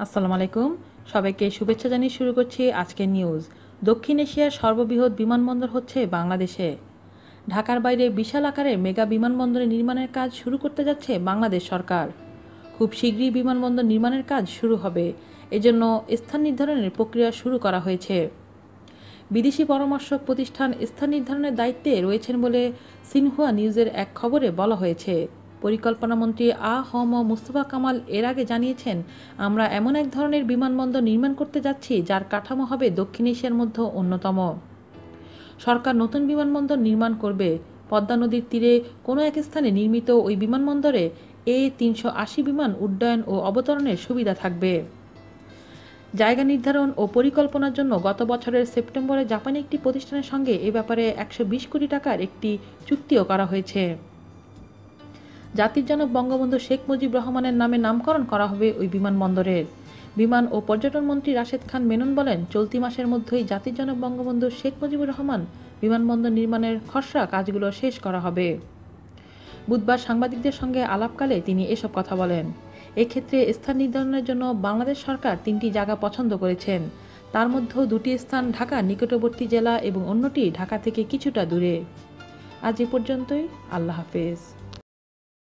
আসসালামু আলাইকুম। সবাইকে শুভেচ্ছা জানিয়ে শুরু করছি আজকের নিউজ। দক্ষিণ এশিয়ার সর্ববৃহৎ বিমানবন্দর হচ্ছে বাংলাদেশে। ঢাকার বাইরে বিশাল আকারের মেগা বিমানবন্দরের নির্মাণের কাজ শুরু করতে যাচ্ছে বাংলাদেশ সরকার। খুব শীঘ্রই বিমানবন্দর নির্মাণের কাজ শুরু হবে। এজন্য স্থান নির্ধারণের প্রক্রিয়া শুরু করা হয়েছে। বিদেশি পরামর্শক প্রতিষ্ঠান স্থান নির্ধারণের দায়িত্বে রয়েছেন বলে সিনহুয়া নিউজের এক খবরে বলা হয়েছে। পরিকল্পনামন্ত্রী হ ম মুস্তফা কামাল এর আগে জানিয়েছেন, আমরা এমন এক ধরনের বিমানবন্দর নির্মাণ করতে যাচ্ছি যার কাঠামো হবে দক্ষিণ এশিয়ার মধ্যে অন্যতম। সরকার নতুন বিমানবন্দর নির্মাণ করবে। পদ্মা নদীর তীরে কোনো এক স্থানে নির্মিত ওই বিমানবন্দরে A380 বিমান উড্ডয়ন ও অবতরণের সুবিধা থাকবে। জায়গা নির্ধারণ ও পরিকল্পনার জন্য গত বছরের সেপ্টেম্বরে জাপানি একটি প্রতিষ্ঠানের সঙ্গে এ ব্যাপারে 120 কোটি টাকার একটি চুক্তিও করা হয়েছে। জাতির জনক বঙ্গবন্ধু শেখ মুজিবুর রহমানের নামে নামকরণ করা হবে ওই বিমানবন্দরের। বিমান ও পর্যটন মন্ত্রী রাশেদ খান মেনন বলেন, চলতি মাসের মধ্যেই জাতির জনক বঙ্গবন্ধু শেখ মুজিবুর রহমান বিমানবন্দর নির্মাণের খসড়া কাজগুলো শেষ করা হবে। বুধবার সাংবাদিকদের সঙ্গে আলাপকালে তিনি এসব কথা বলেন। এক্ষেত্রে স্থান নির্ধারণের জন্য বাংলাদেশ সরকার 3টি জায়গা পছন্দ করেছেন। তার মধ্যে 2টি স্থান ঢাকার নিকটবর্তী জেলা এবং অন্যটি ঢাকা থেকে কিছুটা দূরে। আজ এ পর্যন্তই। আল্লাহ হাফেজ।